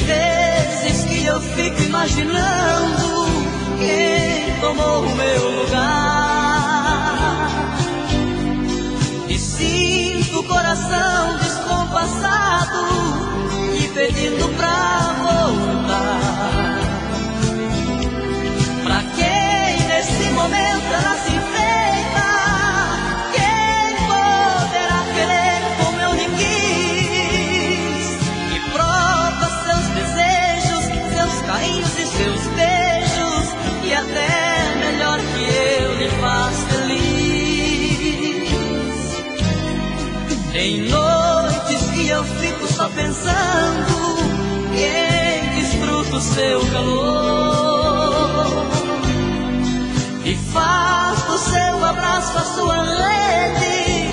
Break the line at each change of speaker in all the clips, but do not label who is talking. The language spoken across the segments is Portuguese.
vezes que eu fico imaginando quem tomou o meu lugar e sinto o coração descompassado e pedindo pra voltar. Pra quem nesse momento ela se enfeita, quem poderá querer como eu lhe quis e prova seus desejos, seus carinhos e seus beijos, e até melhor que eu lhe faz feliz. Em noites que eu fico só pensando quem desfruta o seu calor e faz do seu abraço a sua rede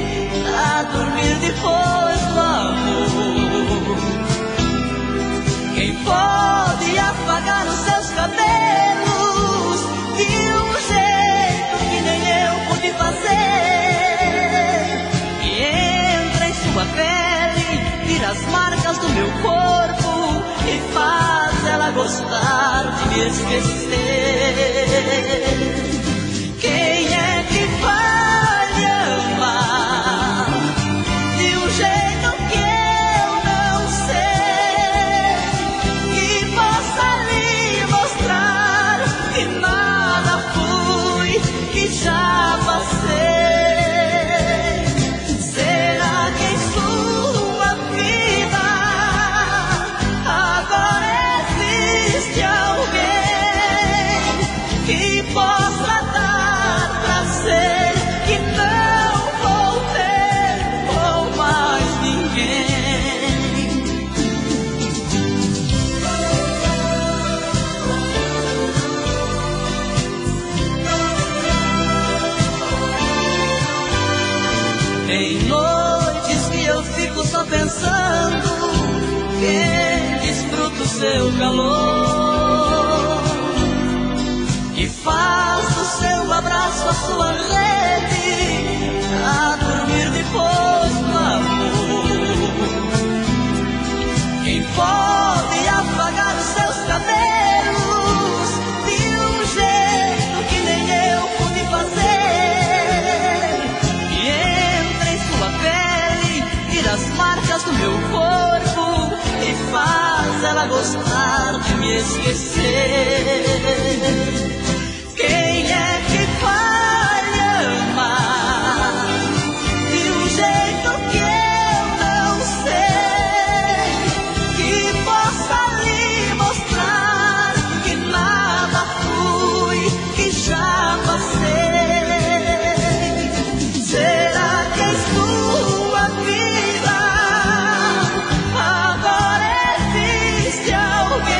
a dormir depois do amor. Quem pode apagar os seus cabelos de um jeito que nem eu pude fazer, e entra em sua pele, tira as marcas do meu corpo e faz ela gostar de me esquecer. Quem é que vai me amar de um jeito que eu não sei, que possa lhe mostrar que nada fui, que já passei? Será que em sua vida agora existe alguém que possa dar prazer que não vou ter com mais ninguém? Em noites que eu fico só pensando quem desfruta o seu calor e faz do seu abraço a sua rede a dormir depois do amor. Quem pode apagar os seus cabelos de um jeito que nem eu pude fazer, e entra em sua pele, tira as marcas do meu corpo e faz ela gostar de me esquecer? Quem é que vai me amar de um jeito que eu não sei, que possa lhe mostrar que nada fui, que já passei? Será que em sua vida agora existe alguém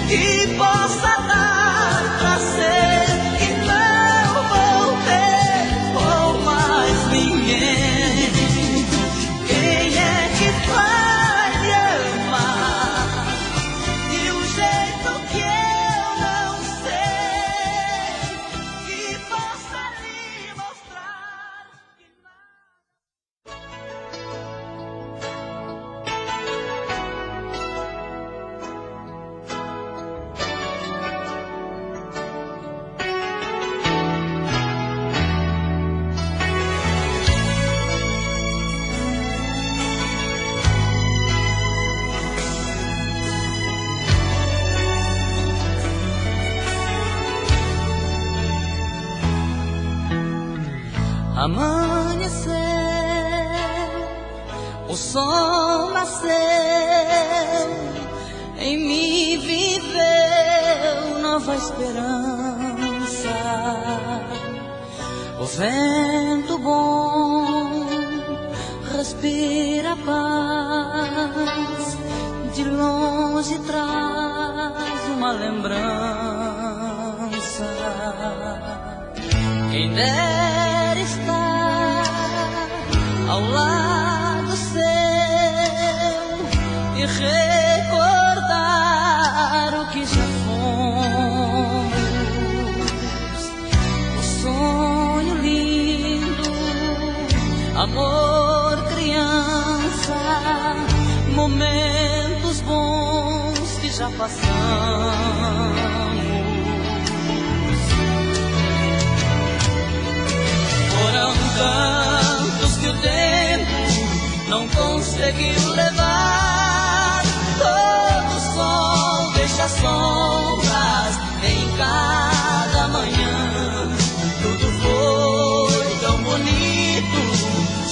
que possa dar prazer que não vou ter com mais ninguém? Quem é que vai me amar de um jeito que eu não sei, que possa lhe mostrar que amanheceu, o sol nasceu, em mim viveu nova esperança. O vento bom respira paz, de longe traz uma lembrança. Quem dera estar ao lado seu e recordar o que já fomos. O sonho lindo, amor, criança, momentos que já passamos. Foram tantos que o tempo não conseguiu levar. Todo sol deixa sombras em cada manhã. Tudo foi tão bonito,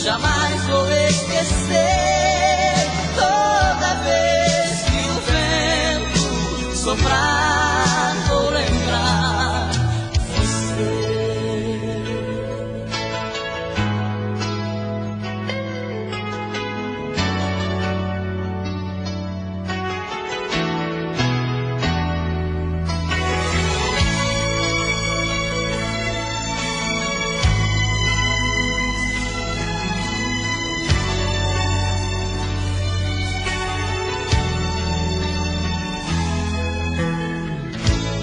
jamais vou esquecer. Toda vez que o vento soprar, vou lembrar você.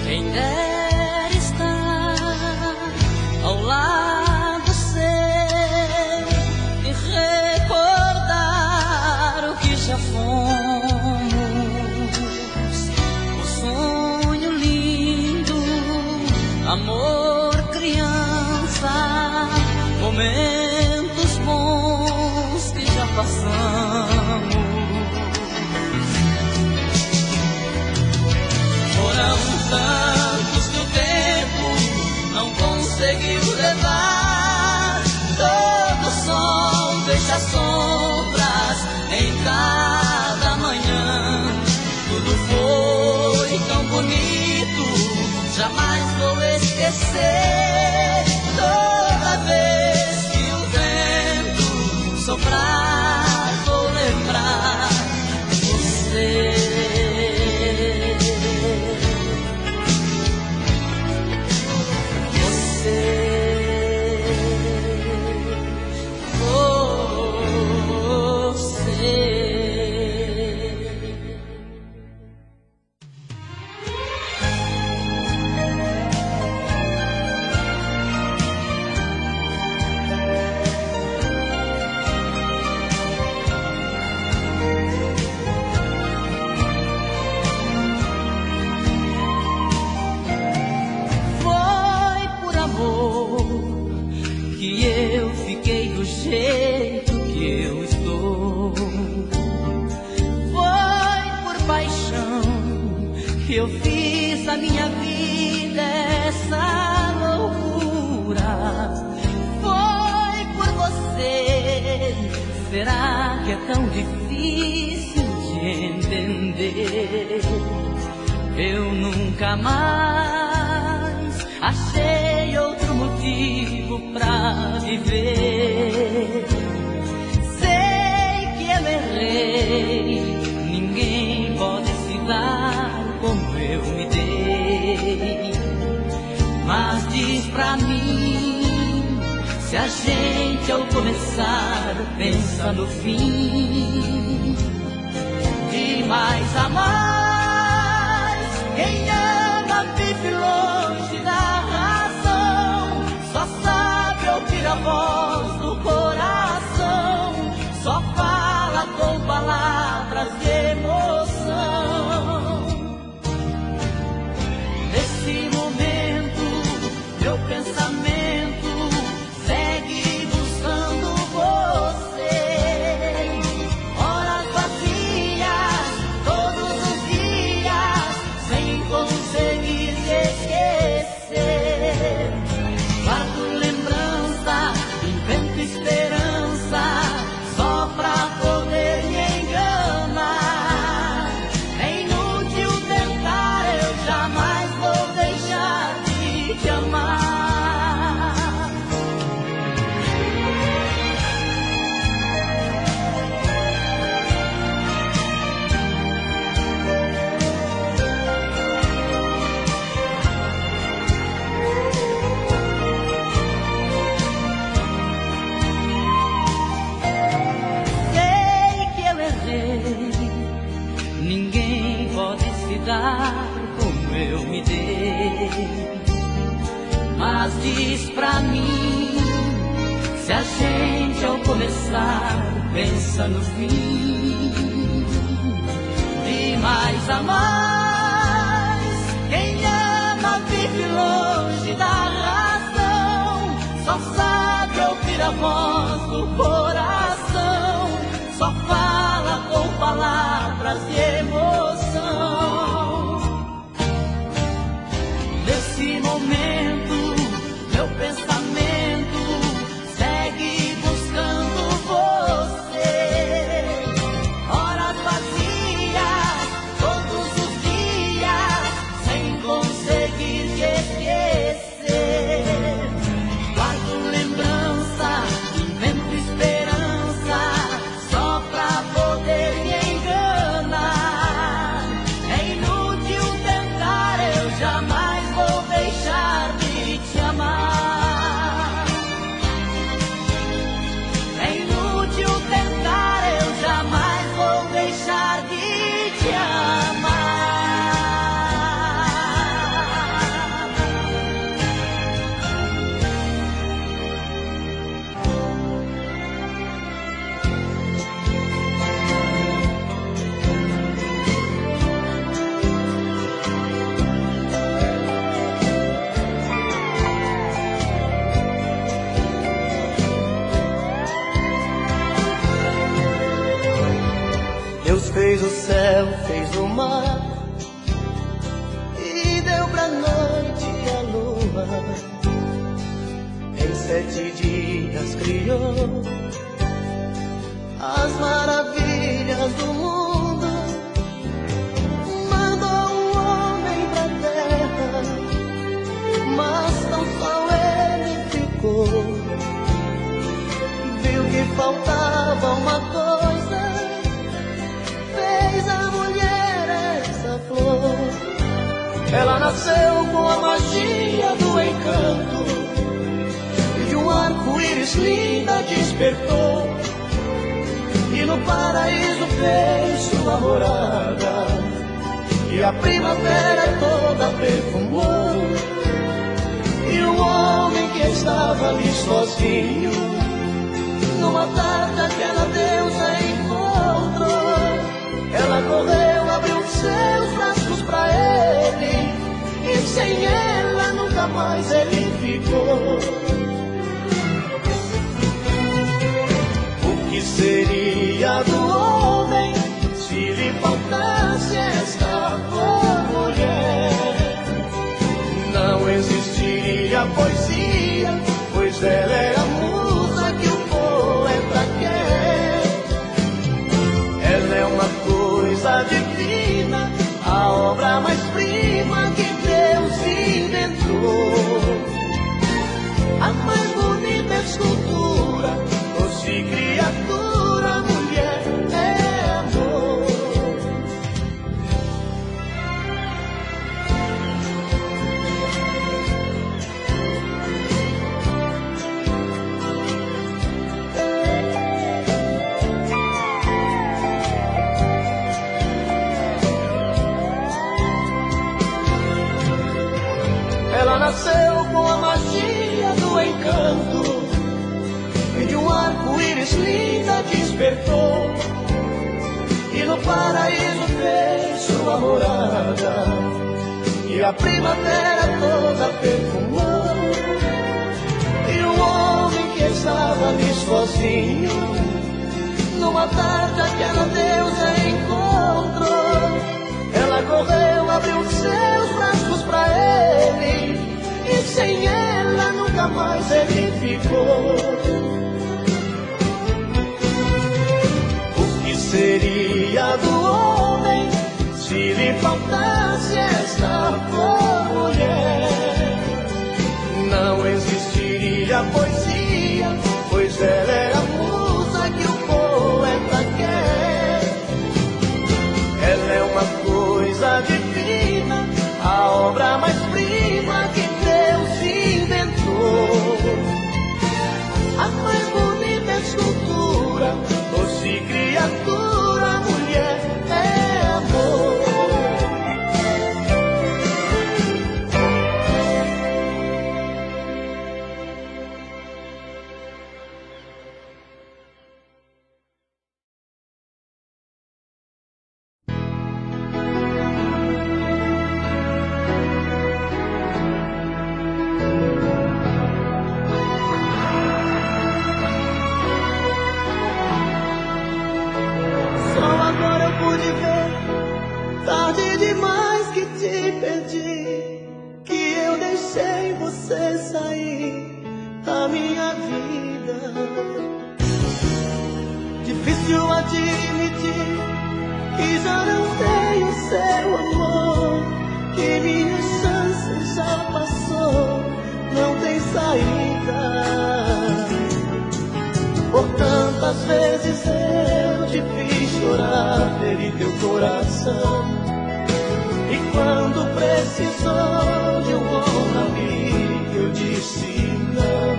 Quem dera estar ao lado seu e recordar o que já fomos. O sonho lindo, amor, criança, momentos bons que já passamos. Foram tantos que o tempo não conseguiu levar. Todo sol deixa sombras em cada manhã. Tudo foi tão bonito, jamais vou esquecer. Toda vez que o vento soprar, vou lembrar você. Jeito que eu estou, foi por paixão que eu fiz a minha vida essa loucura. Foi por você, será que é tão difícil de entender? Eu nunca mais achei outro motivo pra viver. Sei que eu errei, ninguém pode se dar como eu me dei. Mas diz pra mim, se a gente ao começar pensa no fim, de mais a mais, quem ama vive longe da razão, só sabe ouvir a voz do coração, só fala com palavras de emoção. Nesse momento, meu pensamento segue buscando você. Horas vazias, todos os dias, sem conseguir esquecer. Guardo lembrança, invento esperança, só pra poder me enganar. É inútil tentar, eu jamais vou deixar de te amar. Sei que eu errei, ninguém pode se dar como eu me dei. Mas diz pra mim, se a gente ao começar pensa no fim, de mais amar. mal sabe ouvir a voz do coração, só fala com palavras de emoção. Nesse momento, meu pensamento segue buscando você. Horas vazias, todos os dias, sem conseguir te esquecer. Guardo lembrança, invento esperança, só pra poder me enganar. É inútil tentar, eu jamais vou deixar de te amar. É inútil tentar, eu jamais vou deixar de te amar.
Deus fez o céu, fez o mar e deu pra noite a lua. Em 7 dias criou as maravilhas do mundo. Mandou um homem pra terra, mas tão só ele ficou. Viu que faltava uma coisa, fez a mulher essa flor. Ela nasceu com a magia do encanto, e de um arco-íris linda despertou. E no paraíso fez sua morada, e a primavera toda perfumou. E o homem que estava ali sozinho, numa tarde aquela deusa encontrou. Ela correu, abriu seus braços pra ele, e sem ela nunca mais ele ficou. O que seria do homem se lhe faltasse esta mulher? Não existiria poesia, pois ela é a musa que o poeta quer. Ela é uma coisa divina, a obra mais prima que Deus inventou. A mais bonita escultura, doce criatura, mulher é amor. Ela nasceu com a magia do encanto, e de um arco-íris linda despertou. E no paraíso fez sua morada, e a primavera toda perfumou. E o homem que estava ali sozinho, numa tarde aquela deusa encontrou. Ela correu, abriu seus braços pra ele, e sem ela nunca mais ele ficou. O que seria do homem se lhe faltasse esta mulher? Não existiria poesia, pois ela é a musa que o poeta quer. Ela é uma coisa divina, a obra mais prima que Deus inventou. A mais bonita escultura, doce criatura, mulher é amor. que minha chance já passou, não tem saída. Por tantas vezes eu te fiz chorar, feri teu coração, e quando precisou de um bom amigo eu disse não.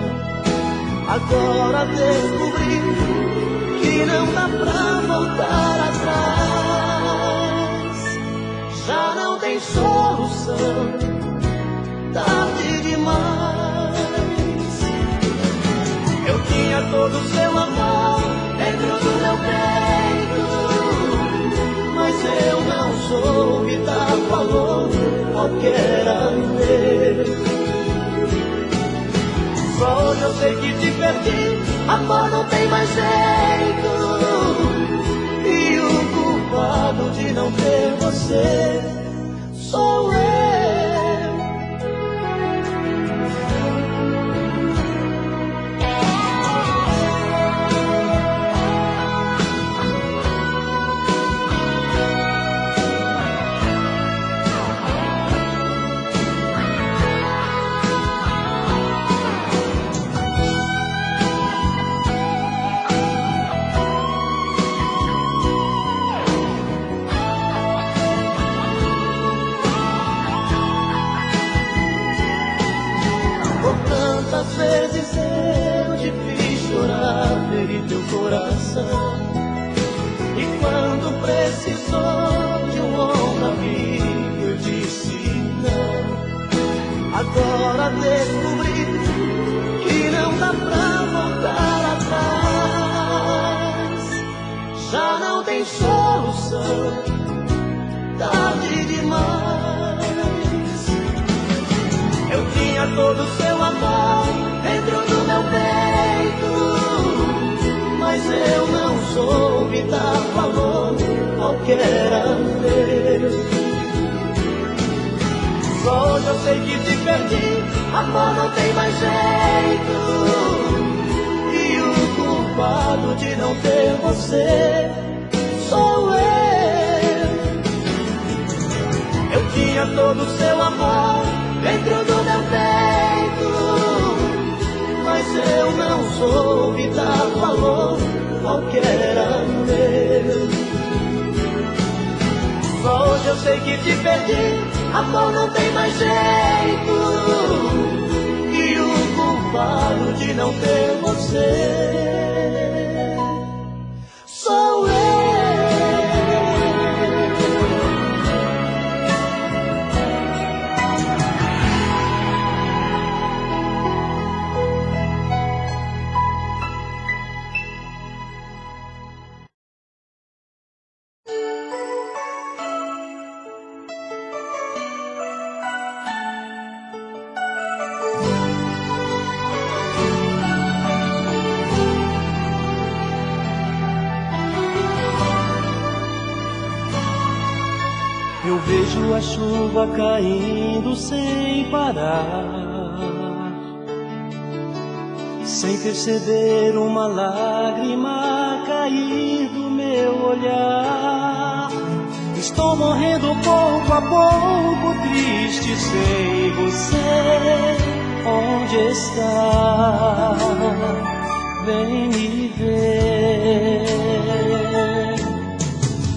Agora descobri que não dá pra voltar atrás, já não tem solução, tarde demais. Eu tinha todo o seu amor dentro do meu peito, mas eu não soube dar valor ao que era meu. Só hoje eu sei que te perdi, amor, não tem mais jeito, e o culpado de não ter você sou eu. Quantas vezes eu te fiz chorar, feri teu coração, e quando precisou de um ombro amigo eu disse não. Agora descobri que não dá pra voltar atrás, já não tem solução, tarde demais. Eu tinha todo o seu amor dentro do meu peito, mas eu não soube dar valor ao que era meu. Só hoje eu sei que te perdi, amor, não tem mais jeito, e o culpado de não ter você sou eu. Eu tinha todo o seu amor dentro do meu peito, mas eu não soube dar valor ao que era meu. Só hoje eu sei que te perdi, amor, não tem mais jeito, e o culpado de não ter você sou eu. Eu vejo a chuva caindo sem parar, sem perceber uma lágrima cair do meu olhar. Estou morrendo pouco a pouco, triste sem você. Onde está? Vem me ver.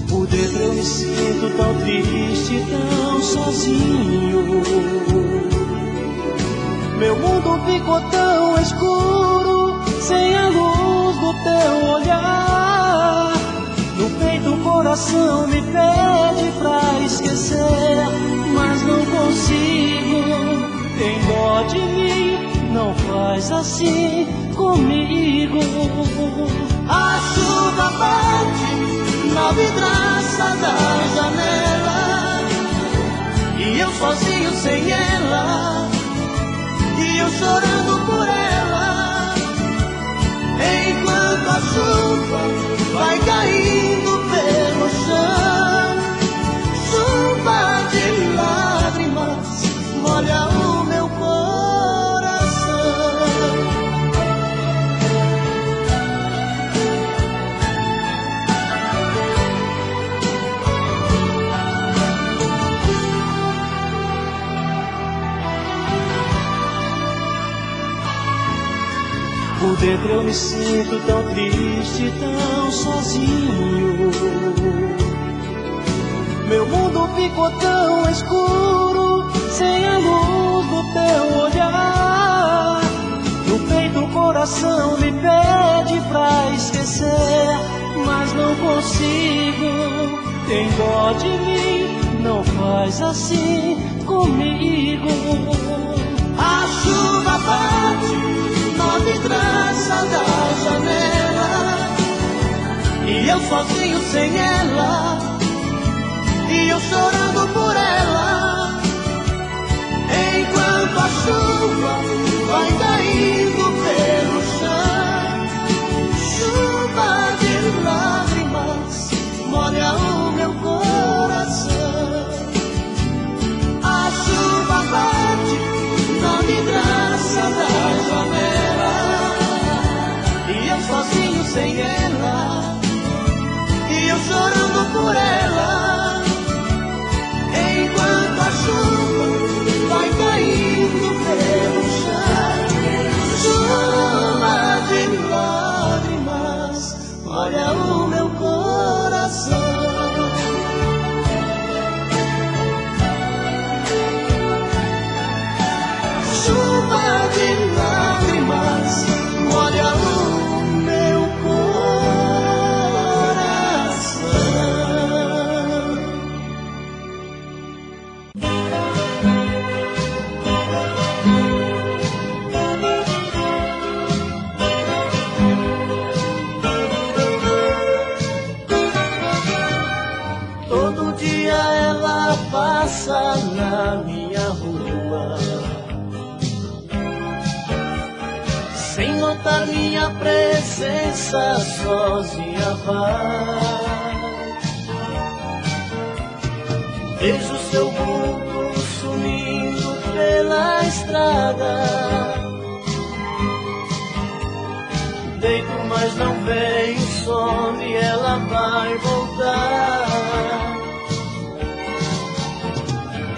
Por dentro eu me sinto tão triste, tão sozinho. Meu mundo ficou tão escuro, sem a luz do teu olhar. No peito o coração me pede pra esquecer, mas não consigo. Tem dó de mim, não faz assim comigo. A chuva bate na vidraça da janela, e eu sozinho sem ela, e eu chorando por ela, enquanto a chuva vai caindo pelo chão. Chuva de lágrimas molha o meu coração. dentro eu me sinto tão triste, tão sozinho. Meu mundo ficou tão escuro, sem a luz do teu olhar. No peito o coração me pede pra esquecer, mas não consigo. Tem dó de mim, não faz assim comigo. A chuva bate na vidraça da janela, e eu sozinho sem ela, e eu chorando por ela, enquanto a chuva vai caindo pelo chão. Chuva de lágrimas molha o meu coração. A chuva bate na vidraça da janela, e eu sozinho sem ela, e eu chorando por ela, enquanto a chuva vai caindo pelo chão. Chuva de lágrimas molha o meu coração. Chuva de lágrimas molha o meu coração. Todo dia ela passa na minha rua, sem notar minha presença, sozinha vai. Vejo seu vulto sumindo pela estrada, deito mas não vem o sono e ela vai voltar.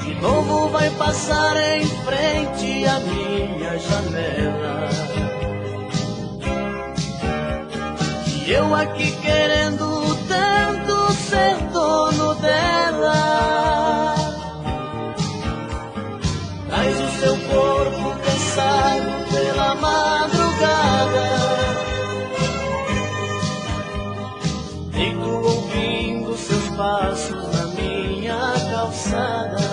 De novo vai passar em frente à minha janela, e eu aqui querendo tanto ser dono dela. Traz o seu corpo cansado pela madrugada, fico ouvindo seus passos na minha calçada.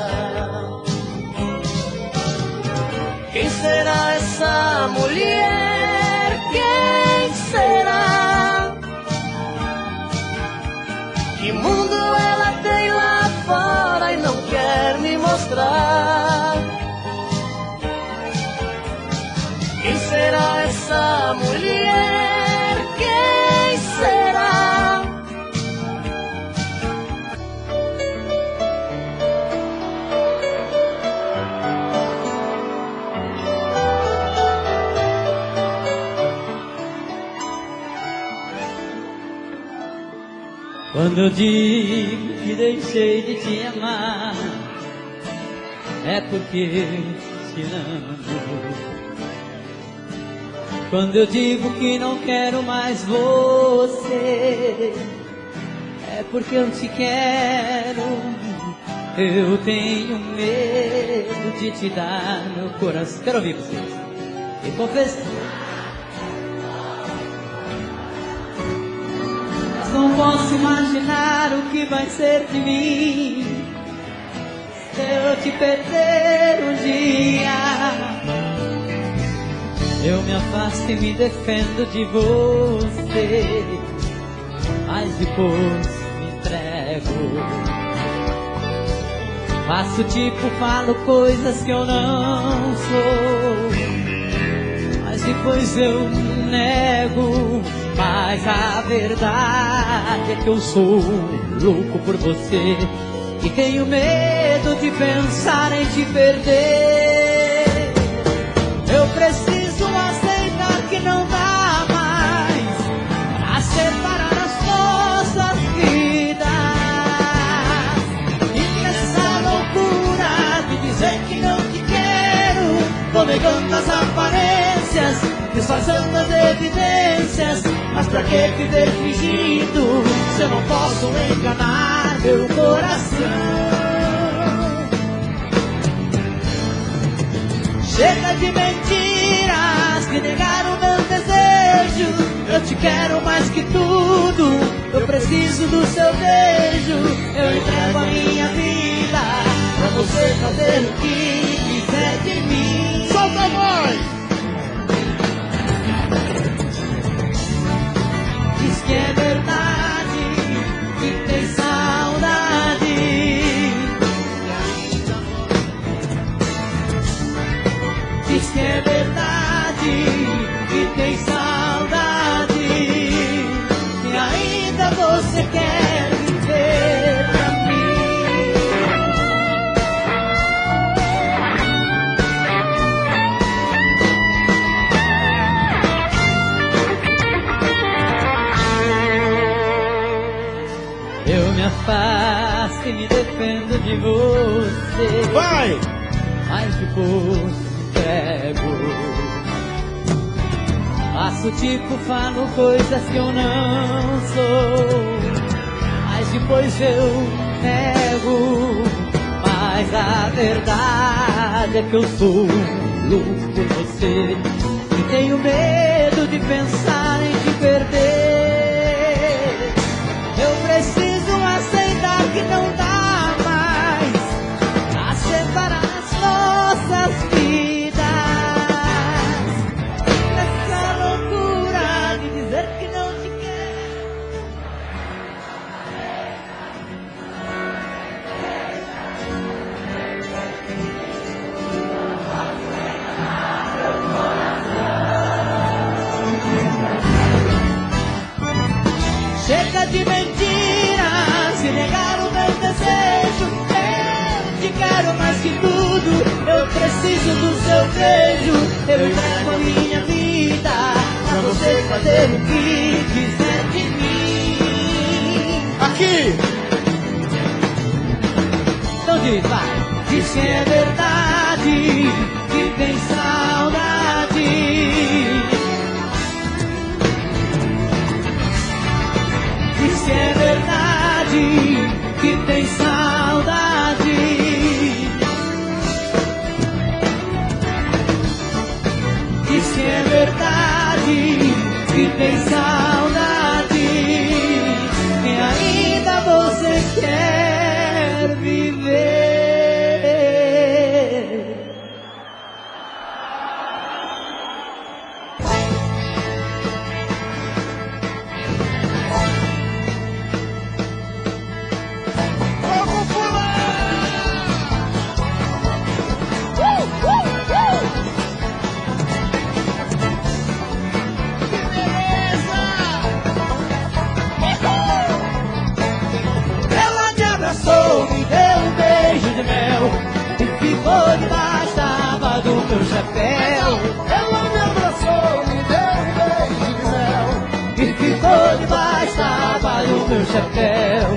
Quem será essa mulher? Quem será? Que mundo ela tem lá fora e não quer me mostrar? Quem será essa mulher? Quem será?
Quando eu digo que deixei de te amar, é porque te amo. Quando eu digo que não quero mais você, é porque eu te quero. Eu tenho medo de te dar meu coração. Quero ouvir vocês. E confessar. Não posso imaginar o que vai ser de mim se eu te perder um dia. Eu me afasto e me defendo de você, mas depois me entrego. Faço tipo, falo coisas que eu não sou, mas depois eu nego. Mas a verdade é que eu sou louco por você e tenho medo de pensar em te perder. Eu preciso aceitar que não dá mais pra separar as nossas vidas, e nessa loucura de dizer que não te quero, tô negando tantas aparências, disfarçando as evidências. Mas pra que viver fingindo, se eu não posso enganar meu coração? Chega de mentiras que negaram o meu desejo. Eu te quero mais que tudo, eu preciso do seu beijo. Eu entrego a minha vida pra você fazer o que quiser de mim.
Solta a voz!
Diz que é verdade, que tem saudade. Diz que é verdade, que tem saudade. E ainda você quer viver pra mim. Eu me afasto e me defendo de você.
Vai!
Mas depois pego. Faço tipo, falo coisas que eu não sou. Mas depois eu nego. Mas a verdade é que eu sou louco por você. E tenho medo de pensar em te perder. Eu preciso aceitar que não dá mais a separar as nossas vidas. Nessa loucura de dizer que não te quero. Chega de mentiras e negar o meu desejo. Eu te quero mais que tudo, eu preciso do seu beijo. Eu entrego a minha vida pra você fazer o que quiser de mim.
Aqui!
Então diz, vai. Diz que é verdade, que tem saudade. Diz que é verdade, que tem saudade. Diz que é verdade, que tem saudade. E ainda você quer viver.
Vamos pular! Que beleza!
Ela me abraçou, me deu um beijo de mel e ficou debaixo da aba do meu chapéu.
Ela me abraçou, me deu um beijo de mel.
E ficou debaixo da aba do meu chapéu.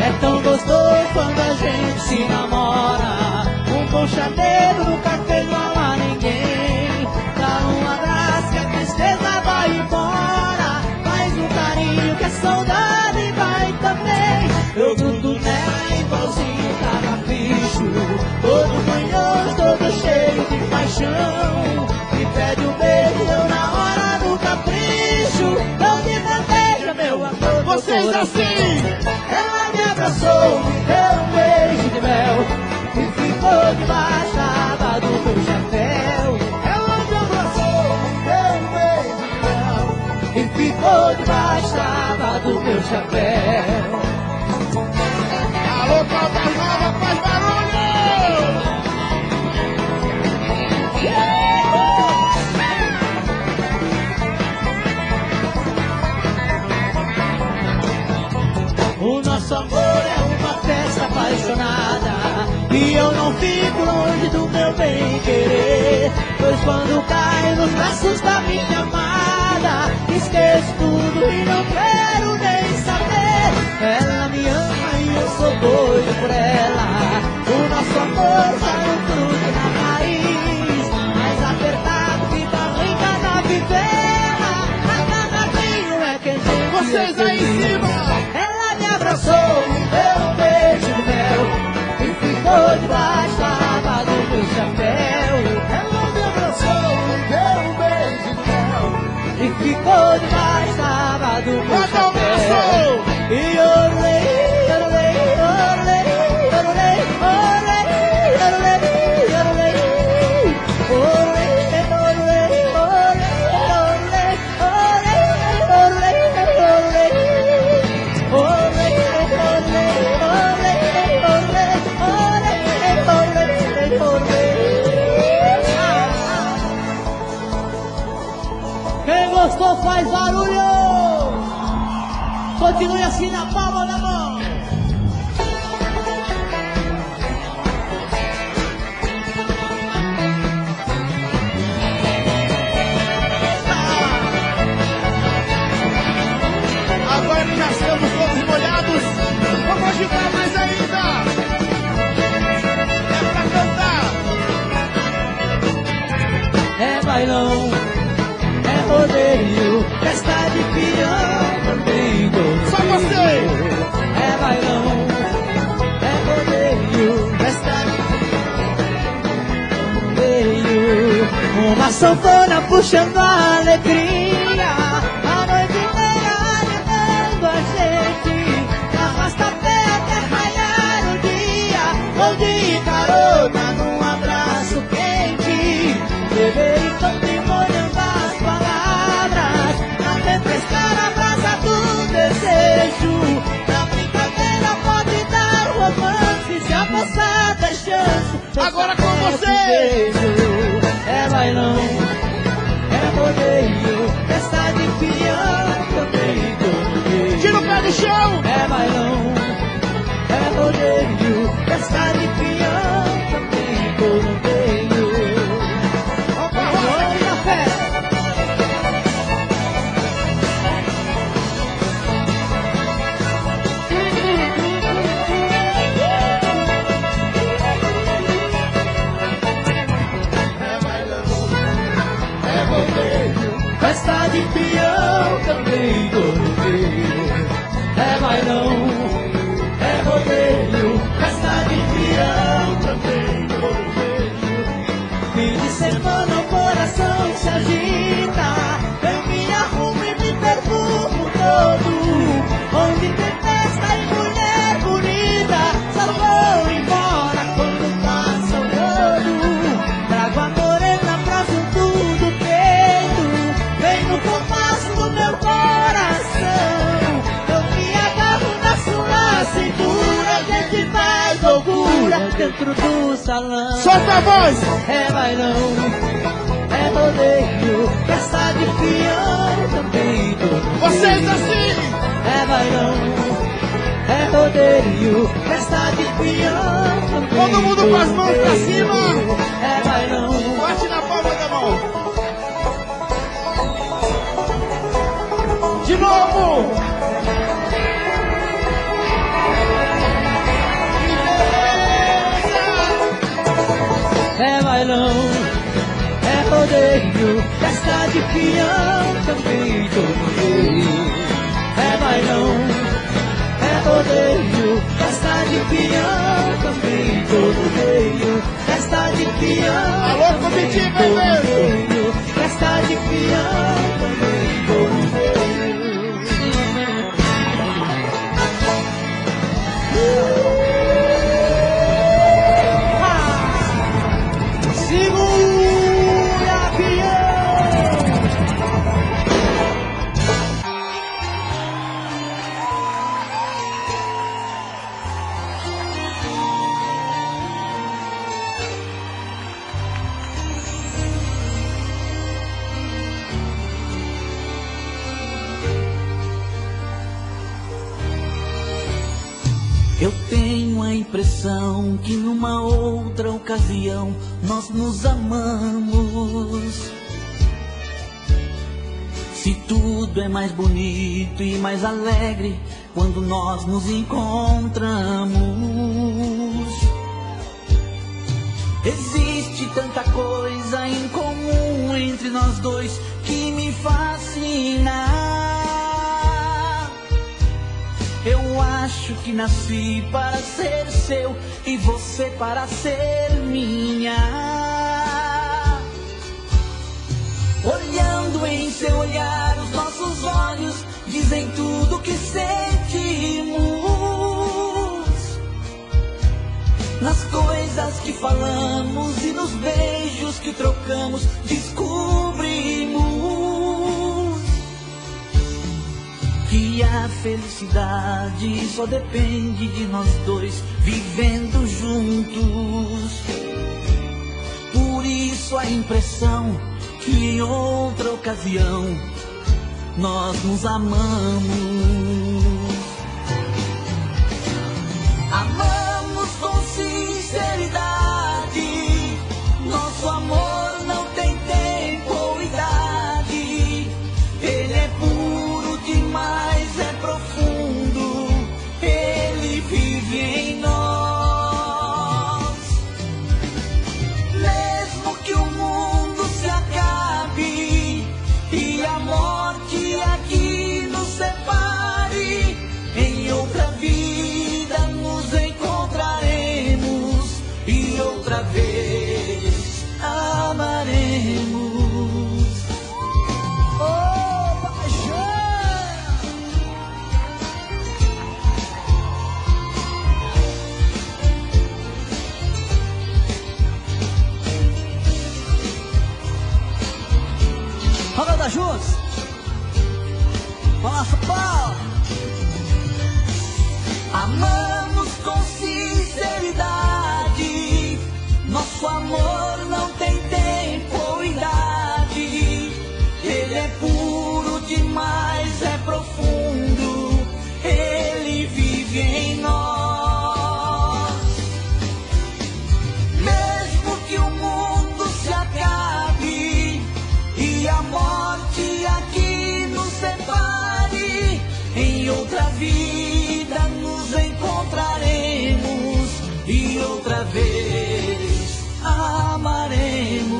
É tão gostoso quando a gente se namora. Um bom chaveiro nunca fez mal a ninguém. Dá um abraço que a tristeza vai embora. Faz um carinho que a saudade vai também. Eu grudo nela igualzinho carrapicho, todo manhoso, todo cheio de paixão. Me pede um beijo, eu na hora do capricho. Não me bandeja, meu amor,
Vocês
meu
assim!
coração. Ela me abraçou, me deu um beijo de mel e ficou debaixo da aba do meu chapéu.
Ela me abraçou, me deu um beijo de mel.
E ficou debaixo da aba do meu chapéu.
Alô, Caldas Nova, faz barulho!
O nosso amor é uma festa apaixonada e eu não fico longe do meu bem-querer. Pois quando caio nos braços da minha amada, esqueço tudo e não quero nem saber. Ela me ama e eu sou doido por ela. O nosso amor vai um fruto na raiz, mas a verdade
vocês aí em cima.
Ela me abraçou, me deu um beijo de mel e ficou debaixo da aba do meu chapéu.
Ela me abraçou, me deu um beijo de mel
E ficou debaixo da aba do meu
Bota o
chapéu.
braço!
E orei, orei, orei, orei, orei, orei, orei, orei, quem gostou faz barulho! Continue assim na palma da mão!
Agora que já estamos todos molhados, vamos agitar mais ainda. É pra cantar.
É bailão, é rodeio, festa de peão também gostoso.
Só você.
É bailão, é rodeio, festa de rodeio. Uma sanfona puxando a alegria, a noite inteira animando a gente. Arrasta pé até raiar o dia, ou de carona num abraço quente. Beber e molhando as palavras, na tempestade a brasa do desejo. Na brincadeira pode dar romance, se a moçada é chance.
Agora com você.
É bailão, é rodeio, festa de peão também rodeio.
Tira o pé do chão.
É bailão, é rodeio, festa de peão também rodeio.
Opa, roda.
Vamos na festa! Festa de peão também rodeio. É bailão, é rodeio. Festa de peão também rodeio. Fim de semana o coração se agita. Eu me arrumo e me perfumo todo. Onde tem festa e mulher bonita, só vou embora quando passa o rodo. Trago a morena pra junto do peito, vem no compasso do meu coração. Eu me agarro na sua cintura, a gente faz loucura dentro do salão.
Solta a voz.
É bailão, é rodeio, festa de peão também rodeio.
Vocês assim.
É bailão, é rodeio, festa de peão também.
Todo mundo com as mãos pra
rodeio.
cima.
É bailão,
Bate na palma da mão. De novo.
é bailão, é rodeio, festa de peão também rodeio. É bailão, é rodeio, festa de peão também rodeio. Festa de peão.
Alô, Comitiva,
também
mesmo.
rodeio. Festa de peão também rodeio. Segura, peão!
Eu tenho a impressão que numa outra ocasião nós nos amamos. Se tudo é mais bonito e mais alegre quando nós nos encontramos. Existe tanta coisa em comum entre nós dois que me fascina. acho que nasci para ser seu e você para ser minha. Olhando em seu olhar, os nossos olhos dizem tudo que sentimos. Nas coisas que falamos e nos beijos que trocamos, descobrimos que a felicidade só depende de nós dois vivendo juntos. Por isso a impressão que em outra ocasião nós nos amamos. Amamos com sinceridade, nosso amor não tem tempo ou idade. Ele é puro demais, é profundo, ele vive em nós. Mesmo que o mundo se acabe e a morte aqui nos separe, em outra vida nos encontraremos e outra vez amaremos. Oh, paixão!
Vamos andar juntos? Fala, São Paulo!
Amamos com sinceridade, nosso amor não tem tempo ou idade. Ele é puro demais, é profundo, ele vive em nós. Mesmo que o mundo se acabe e a morte aqui nos separe, em outra vida nos encontraremos e outra vez amaremos.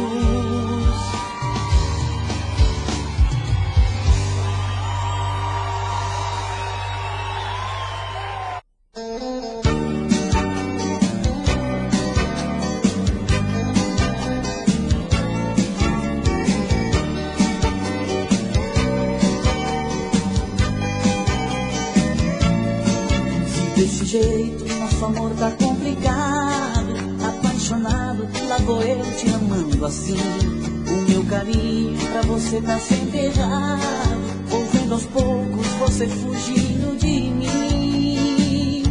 Desse jeito nosso amor tá complicado, apaixonado, lá vou eu te amando assim. O meu carinho pra você tá sempre errado, ouvindo aos poucos você fugindo de mim.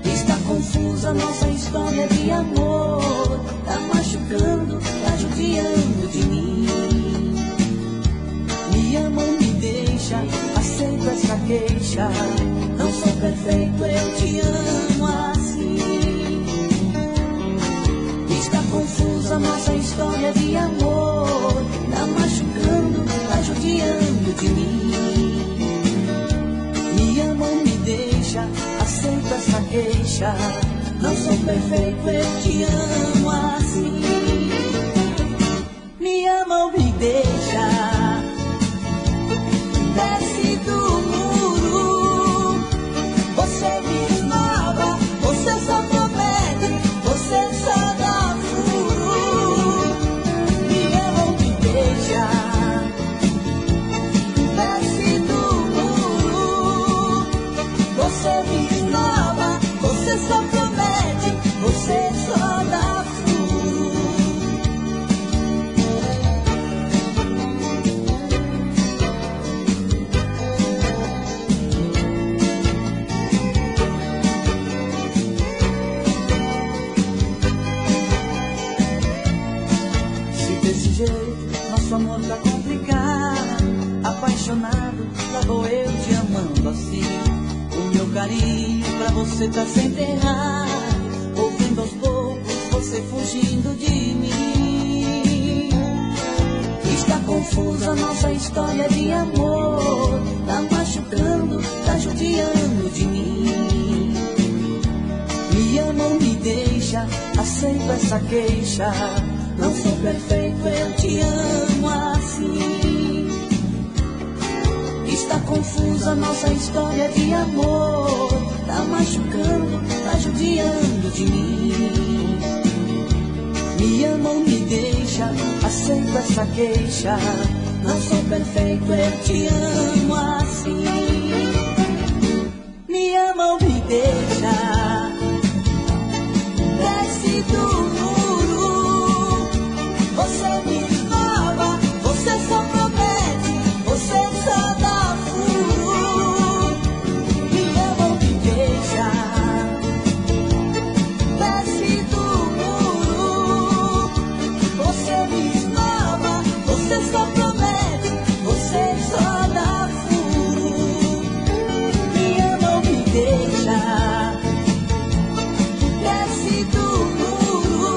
Está confusa nossa história de amor, tá machucando, tá judiando de mim. Me ama ou me deixa, aceito essa queixa. Não sou perfeito, eu te amo assim. Está confusa nossa história de amor, tá machucando, tá judiando de mim. Me ama ou me deixa, aceito essa queixa. Não sou perfeito, eu te amo assim. Me ama ou me deixa, desce do muro. Você me esnova, você só promete, você só dá furo. Me ama ou me deixa, desce do muro. Você me esnova, você só promete, você só dá furo. Nosso amor tá complicado, apaixonado, lá vou eu te amando assim. O meu carinho pra você tá sempre errado, ouvindo aos poucos você fugindo de mim. Está confusa nossa história de amor, tá machucando, tá judiando de mim. Me ama ou me deixa, aceito essa queixa. Não sou perfeito, eu te amo assim. Está confusa confusa nossa história de amor. Tá machucando, tá judiando de mim. Me ama ou me deixa, aceito essa queixa. Não sou perfeito, eu te amo assim. Me ama ou me deixa, desce do muro. Você me esnova, você só promete, você só dá furo. Me ama ou me deixa, desce do muro. Você me esnova, você só promete, você só dá furo. Me ama ou me deixa, desce do muro.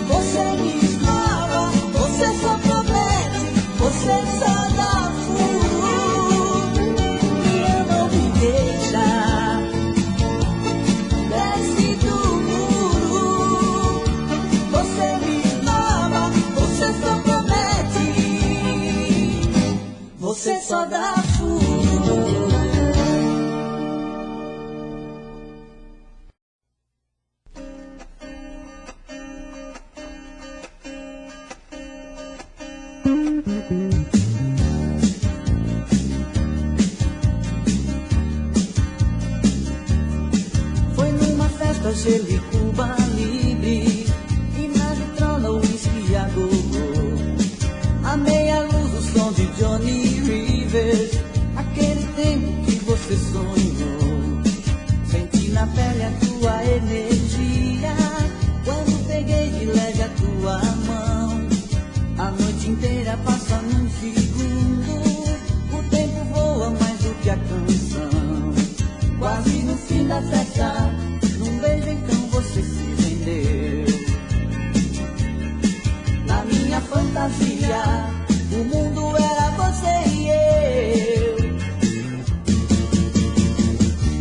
Você me esnova, você só promete, você só dá furo. Me ama ou me deixa, desce do muro. Você me esnova, você só promete, você só dá furo. Foi numa festa gelo e Cuba Libre, e na vitrola o uísque a gogo. A meia luz, o som de Johnny Rivers, aquele tempo que você sonhou. Senti na pele a tua energia, quando peguei de leve a tua mão. A noite inteira passa num segundo, o tempo voa mais do que a canção. Quase no fim da festa, num beijo então você se rendeu. Na minha fantasia, o mundo era você e eu.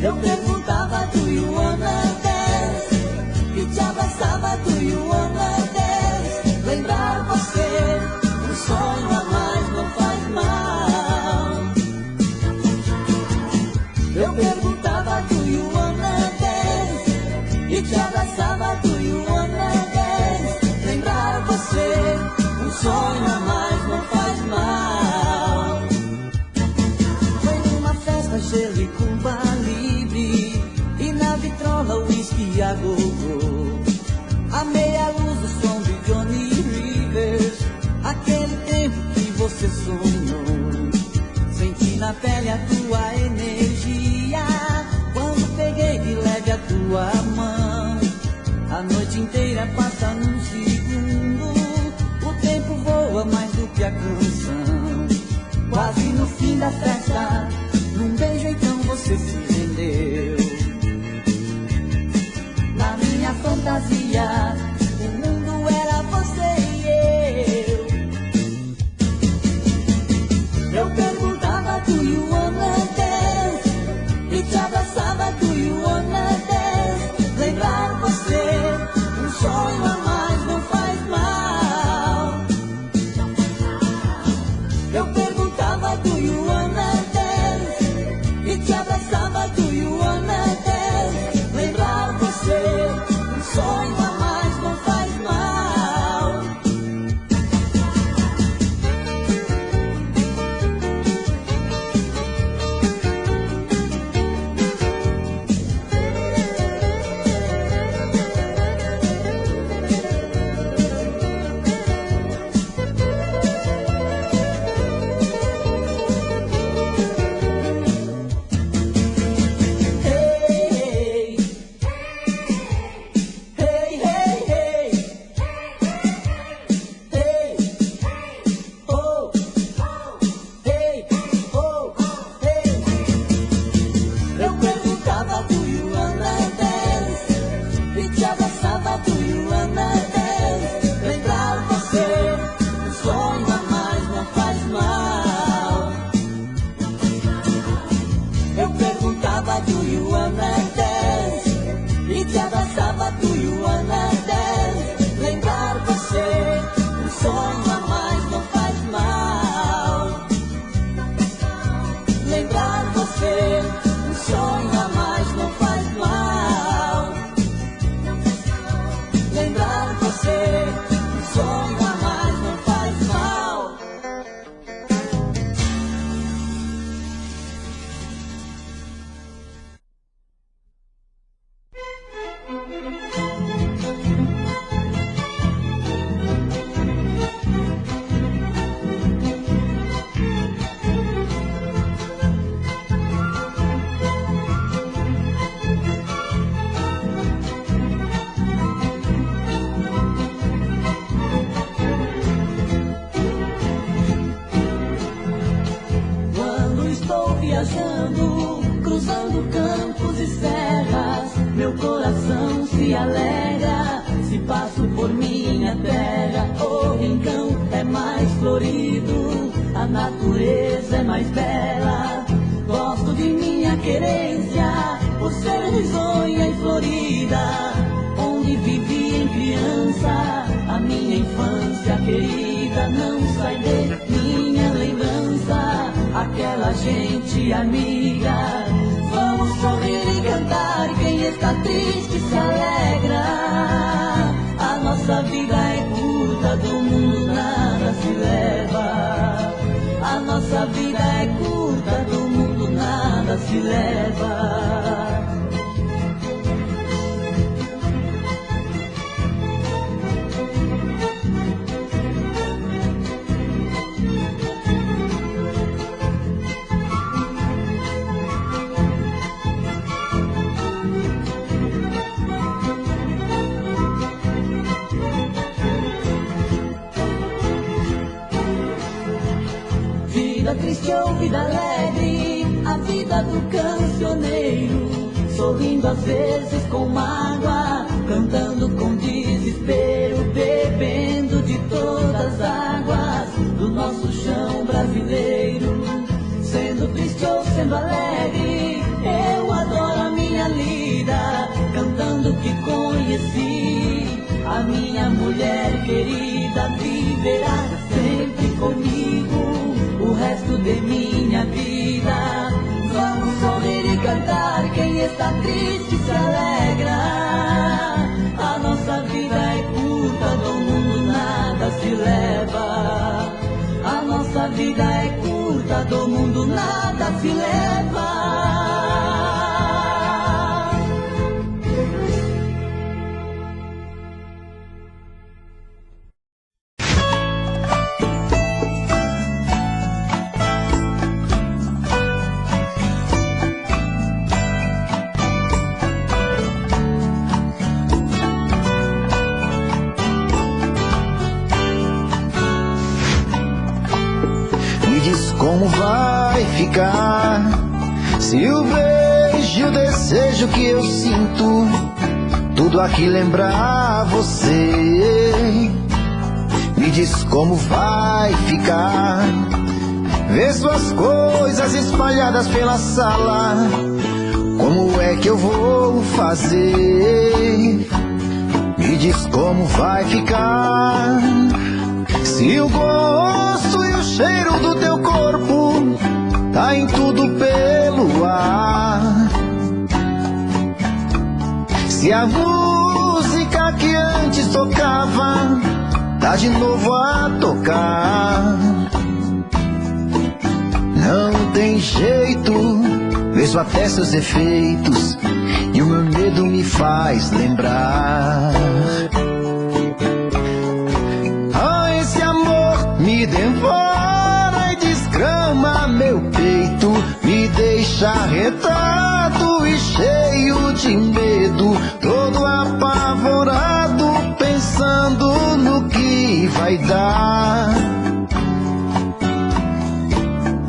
Eu perguntava, do you wanna dance? E te abraçava, do you wanna dance? Lembrar você, um sonho a mais não faz mal. Eu perguntava, do you wanna dance? E te abraçava, do you wanna dance? Lembrar você, um sonho a mais não faz mal. Foi numa festa gelo e Cuba Libre, e na vitrola o uísque a gogo. A meia luz, o som de Johnny Rivers, aquele tempo que você sonhou. Senti na pele a tua energia, quando peguei de leve a tua mão. A noite inteira passa num segundo, o tempo voa mais do que a canção. Quase no fim da festa, num beijo então você se rendeu. Na minha fantasia, o mundo era você e eu. Eu perguntava, do you wanna dance? E te abraçava, do you wanna dance? Lembrar você, um sonho a mais não faz mal. Eu perguntava, do you wanna dance? E te abraçava, do you wanna dance? Lembrar você, um sonho a mais não viajando, cruzando campos e serras. Meu coração se alegra se passo por minha terra. O rincão é mais florido, a natureza é mais bela. Gosto de minha querência por ser risonha e florida, onde vivi em criança a minha infância querida. Não sai de minha lembrança aquela gente amiga. Vamos sorrir e cantar, quem está triste se alegra. A nossa vida é curta, do mundo nada se leva. A nossa vida é curta, do mundo nada se leva. Vida triste ou vida alegre, a vida do cancioneiro, sorrindo às vezes com mágoa, cantando com desespero, bebendo de todas as águas do nosso chão brasileiro. Sendo triste ou sendo alegre, eu adoro a minha lida, cantando que conheci a minha mulher querida. Viverá sempre comigo o resto de minha vida. Vamos sorrir e cantar, quem está triste se alegra. A nossa vida é curta, do mundo nada se leva. A nossa vida é curta, do mundo nada se leva.
Como vai ficar se o beijo e o desejo que eu sinto tudo aqui lembrar você? Me diz como vai ficar ver suas coisas espalhadas pela sala. Como é que eu vou fazer? Me diz como vai ficar se o gosto e o cheiro do teu corpo tá em tudo pelo ar. Se a música que antes tocava tá de novo a tocar. Não tem jeito, vejo até seus efeitos e o meu medo me faz lembrar. Me devora e desgrama meu peito, me deixa arretado e cheio de medo, todo apavorado, pensando no que vai dar.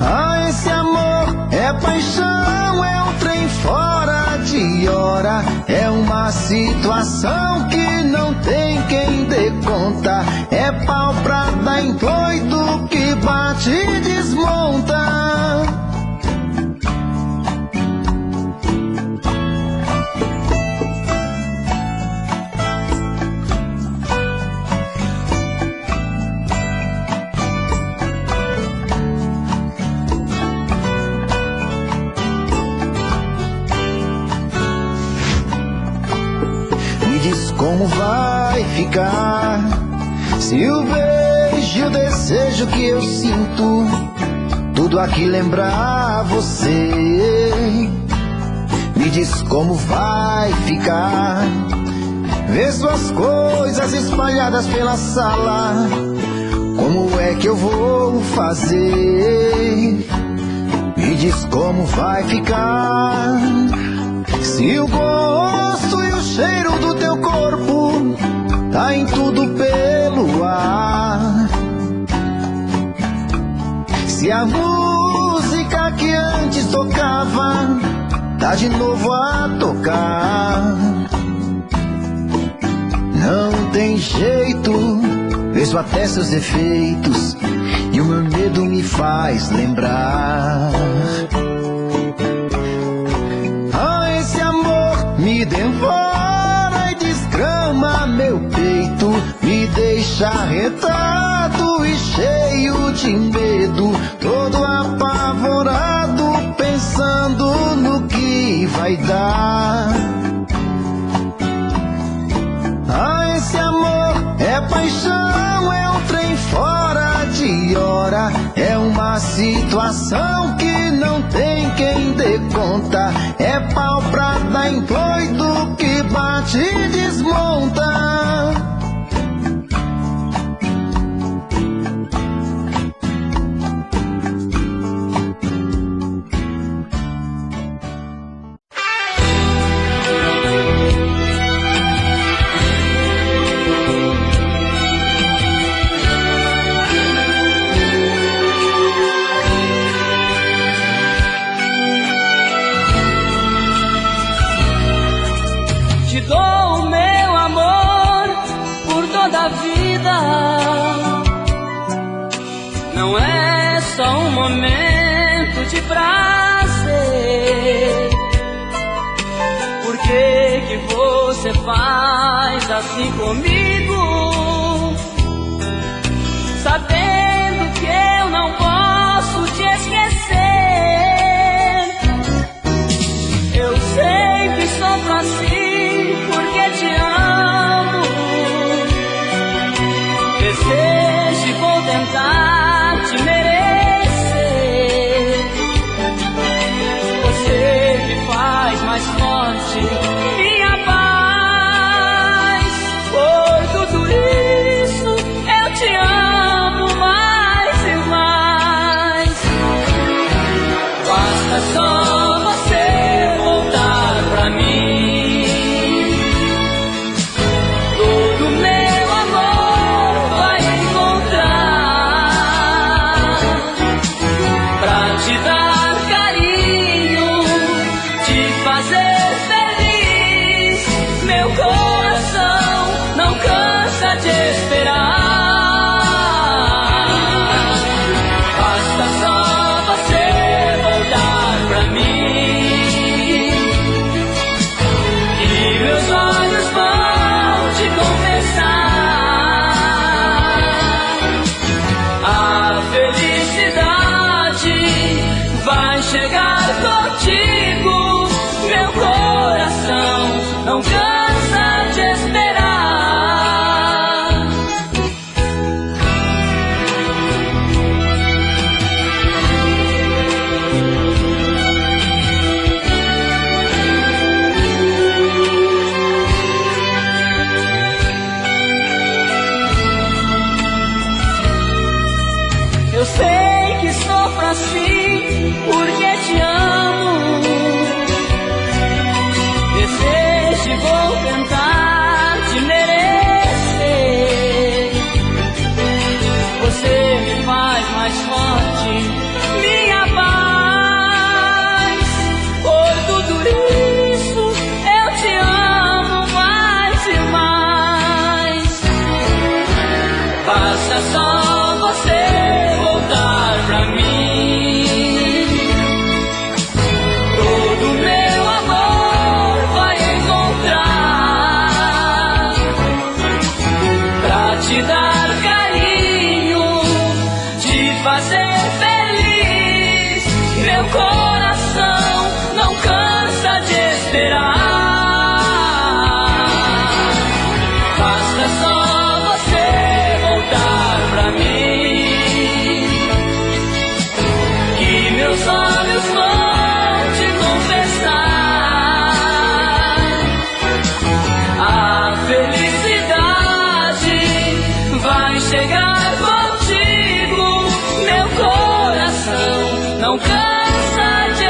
Ah, esse amor é paixão, é um trem fora de hora, é uma situação que não tem quem dê conta, é pau pra dar em doido que bate e desmonta. Me diz como vai ficar se o beijo e o desejo que eu sinto tudo aqui lembrar você? Me diz como vai ficar ver suas coisas espalhadas pela sala. Como é que eu vou fazer? Me diz como vai ficar se o gosto e o cheiro do teu corpo tá em tudo pelo ar. Se a música
que antes tocava tá de novo a tocar. Não tem jeito, vejo até seus defeitos e o meu medo me faz lembrar. Ah, esse amor me devora e desgrama meu peito, me deixa arretado e cheio de medo, todo apavorado, pensando no que vai dar. Ah, esse amor é paixão, é um trem fora de hora, é uma situação que não tem quem dê conta, é pau pra dar em doido que bate e desmonta.
Te dou o meu amor por toda a vida. Não é só um momento de prazer. Por que você faz assim comigo? Sabendo que eu não posso te esquecer. Eu sei que sofro assim porque te amo. Desejo e vou tentar te merecer. Você me faz mais forte, minha paz. Por tudo isso eu te amo mais e mais. Basta só você voltar pra mim. Todo meu amor vai encontrar pra te dar carinho, te fazer feliz. Meu coração não cansa de esperar. Basta só você voltar pra mim e meus olhos vão te confessar. A felicidade vai chegar contigo. Meu coração não cansa de esperar. Eu sei que sofro assim porque te amo. Desejo e vou tentar te merecer. Você me faz mais forte, minha paz. Por tudo isso eu te amo mais e mais. Basta só você voltar pra mim. Todo meu amor vai encontrar pra te dar carinho, te fazer feliz. Meu coração não cansa de esperar. Basta só você voltar pra mim, que meus olhos vão te confessar. A felicidade vai chegar contigo. Meu coração não cansa de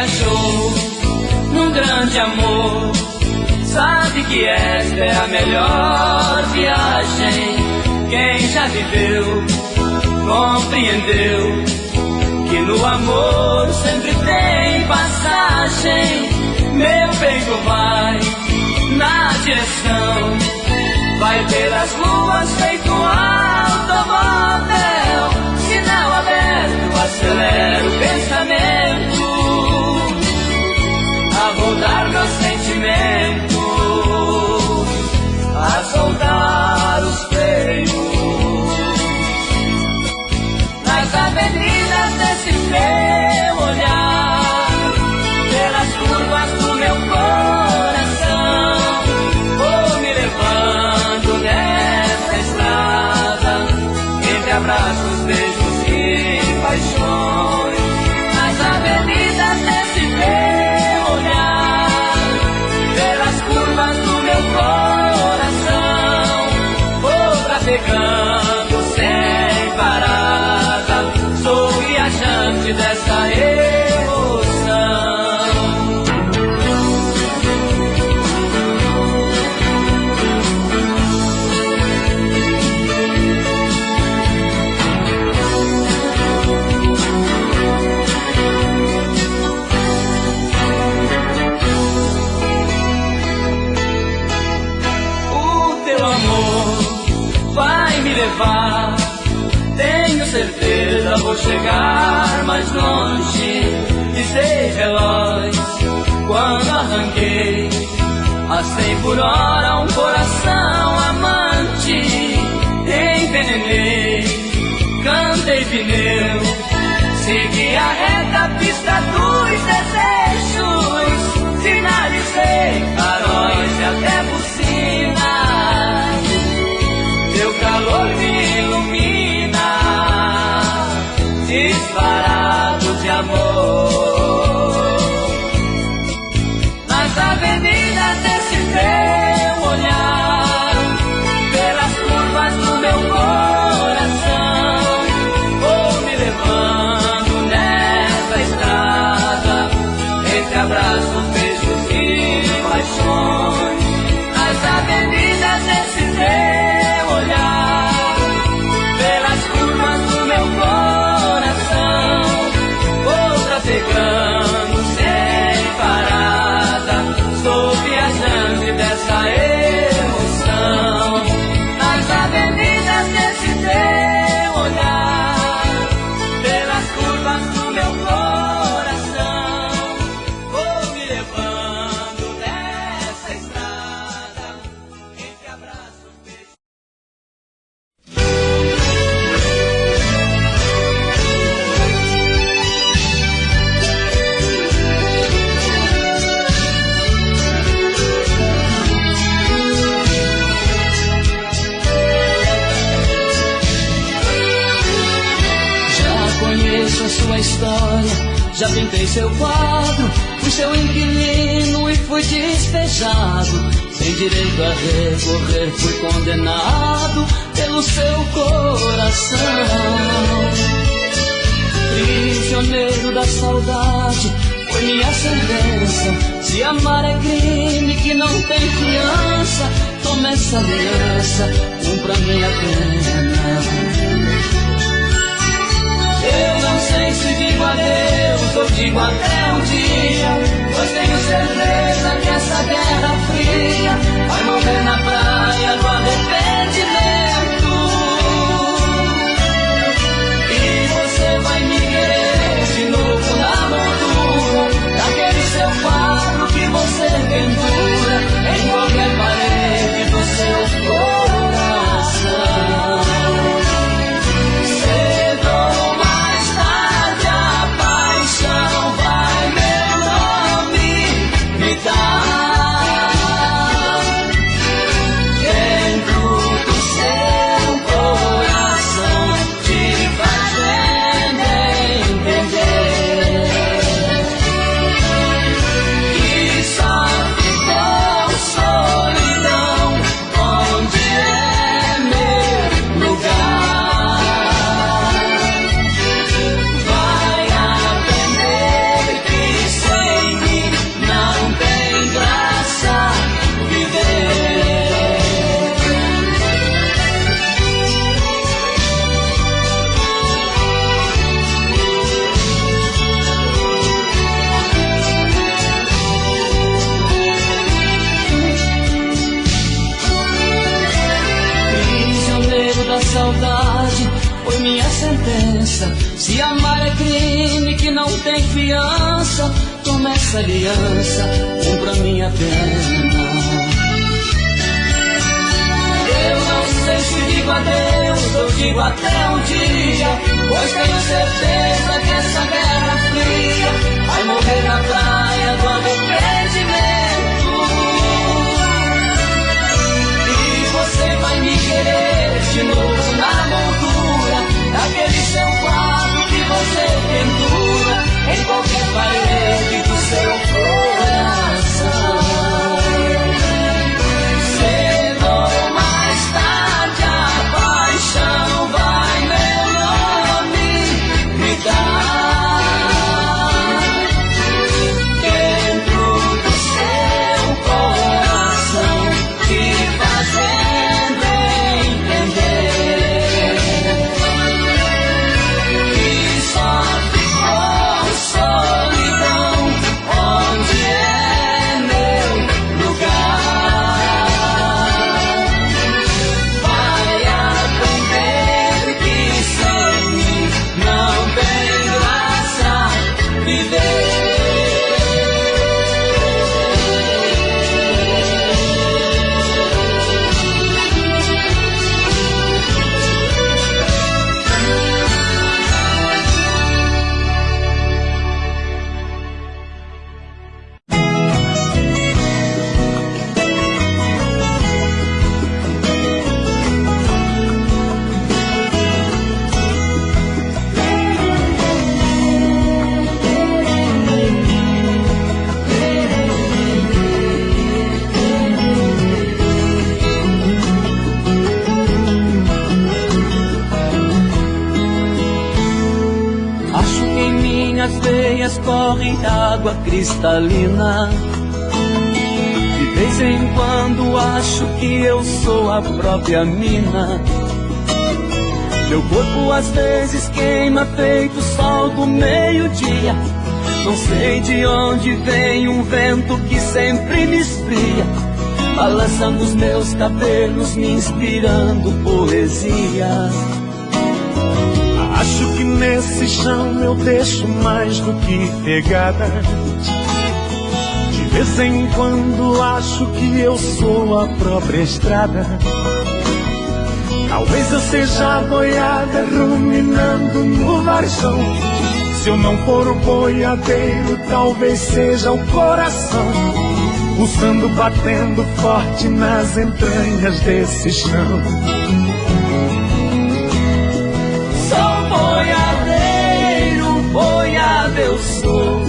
viajou num grande amor sabe que esta é a melhor viagem. Quem já viveu compreendeu que no amor sempre tem passagem. Meu peito vai na direção, vai pelas ruas feito um automóvel. Sinal aberto, acelera o pensamento a rodar meus sentimentos, a soltar os freios nas avenidas desse seu olhar, pelas curvas do meu coração. Vou me levando nessa estrada, entre abraços, beijos e paixões, nas avenidas desse meu olhar, pelas curvas do meu coração. Vou trafegando sem parada, sou viajante dessa emoção. Levar, tenho certeza vou chegar mais longe. Pisei veloz quando arranquei a 100 por hora um coração amante. Envenenei, cantei pneu, segui a reta pista dos desejos, sinalizei faróis e até buzinas. Teu calor me ilumina, disparado de amor. Nas avenidas desse teu olhar, pelas curvas do meu coração, vou me levando nessa estrada, entre abraços, beijos e paixões. Nas avenidas desse teu olhar, pelas curvas do meu coração, vou trafegando sem parada, sou viajante dessa emoção. Nas avenidas desse teu olhar, pelas curvas do meu coração, vou me levando nessa estrada, entre abraços, beijos.
Já conheço a sua história, já pintei seu quadro, fui seu inquilino e fui despejado. Sem direito a recorrer, fui condenado pelo seu coração. Prisioneiro da saudade, foi minha sentença. Se amar é crime que não tem fiança, toma essa aliança, cumpra minha pena. Eu não sei se digo adeus ou digo até um dia, pois tenho certeza que essa guerra fria vai morrer na praia do arrependimento. E você vai me querer de novo na moldura daquele seu quadro que você pendura em qualquer parede do seu coração. Vai meu nome me dar.
pensa. Se amar é crime que não tem fiança, toma essa aliança, cumpra minha pena. Eu não sei se digo adeus ou digo até um dia, pois tenho certeza que essa guerra fria vai morrer na praia do arrependimento. E você vai me querer de novo na moldura daquele seu quadro que você pendura em qualquer parede do seu coração. Cedo ou mais tarde a paixão vai meu nome gritar dentro do seu coração, te fazendo entender que só ficou solidão onde é meu lugar. Vai aprender que sem mim não tem graça viver. Acho que em minhas veias corre água cristalina. De vez em quando acho que eu sou a própria mina. Meu corpo às vezes queima feito sol do meio-dia. Não sei de onde vem um vento que sempre me esfria, balançando os meus cabelos, me inspirando poesia.
Acho que nesse chão eu deixo mais do que pegadas. De vez em quando acho que eu sou a própria estrada. Talvez eu seja a boiada ruminando no varjão. Se eu não for o boiadeiro, talvez seja o coração pulsando, batendo forte nas entranhas desse chão.
Sou boiadeiro, boiada eu sou.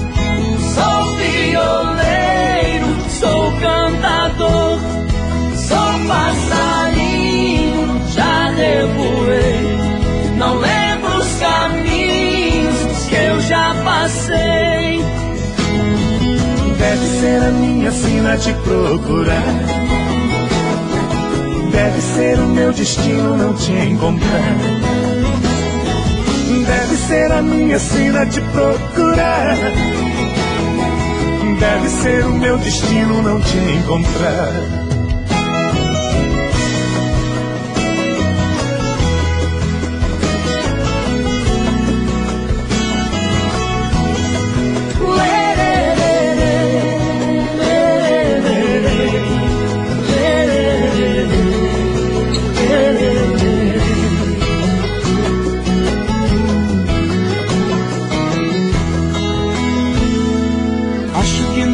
Sou violeiro, sou cantador. Sou passarinho, já revoei. Não lembro os caminhos que eu já passei.
Deve ser a minha sina te procurar. Deve ser o meu destino não te encontrar. Deve ser a minha sina te procurar. Deve ser o meu destino não te encontrar.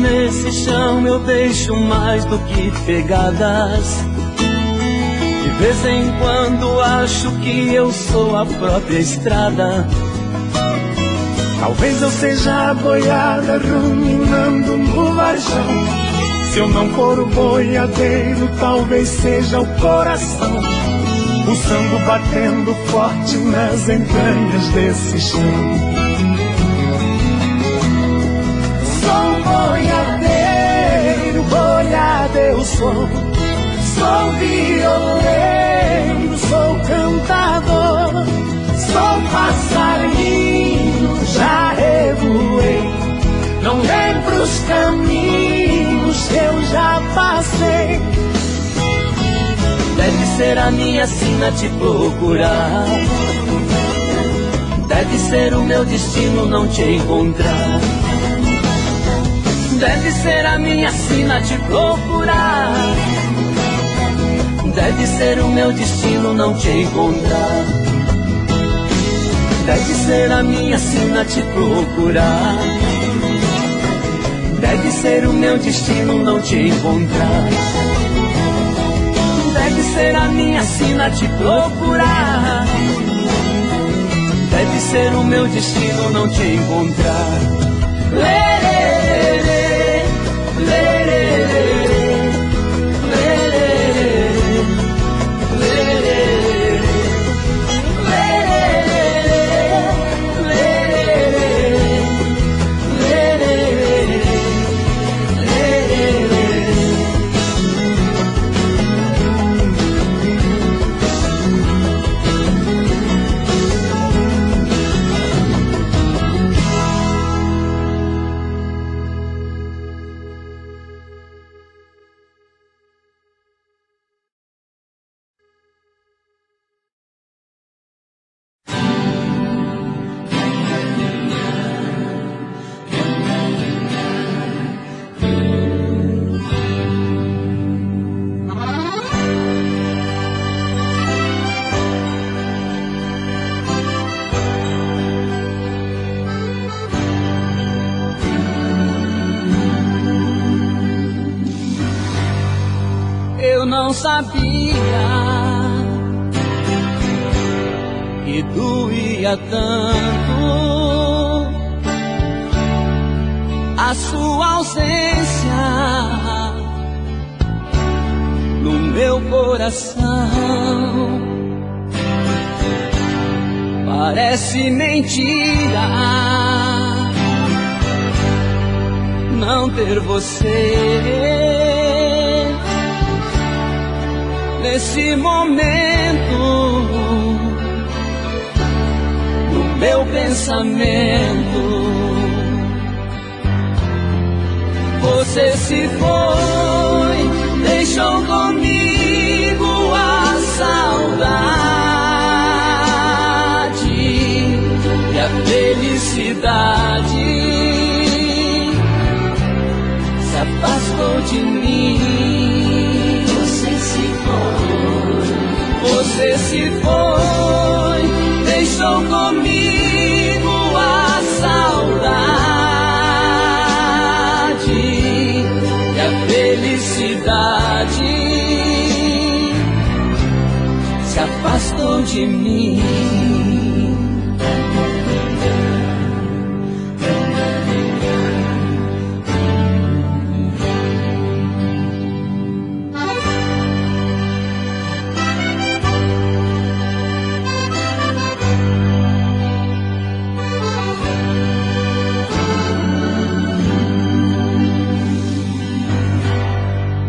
Nesse chão eu deixo mais do que pegadas. De vez em quando acho que eu sou a própria estrada.
Talvez eu seja a boiada ruminando no varjão. Se eu não for o boiadeiro, talvez seja o coração pulsando, batendo forte nas entranhas desse chão. Boiadeiro, boiada eu sou. Sou violeiro, sou cantador. Sou passarinho, já revoei. Não lembro os caminhos que eu já passei.
Deve ser a minha sina te procurar. Deve ser o meu destino não te encontrar. Deve ser a minha sina te procurar. Deve ser o meu destino não te encontrar. Deve ser a minha sina te procurar. Deve ser o meu destino não te encontrar. Deve ser a minha sina te procurar. Deve ser o meu destino não te encontrar. Lerê, lerê, eu não sabia que doía tanto a sua ausência no meu coração. Parece mentira não ter você nesse momento, no meu pensamento. Você se foi, deixou comigo a saudade e a felicidade se afastou de mim. Você se foi, deixou comigo a saudade e a felicidade se afastou de mim.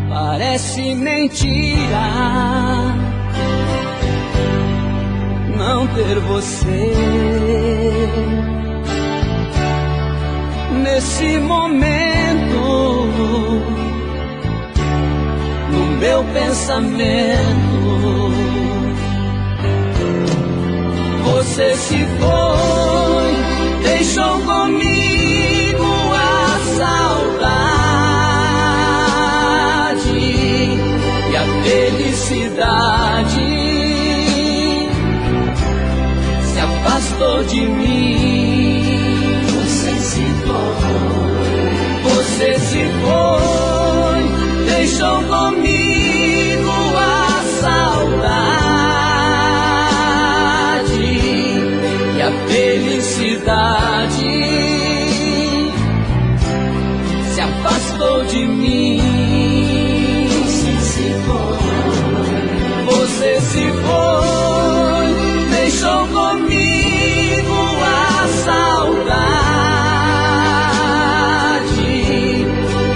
Parece mentira não ter você nesse momento, no meu pensamento. Você se foi, deixou comigo a saudade e a felicidade se afastou de mim. Você se foi, deixou comigo a saudade e a felicidade se afastou de mim. Você se foi, deixou comigo a saudade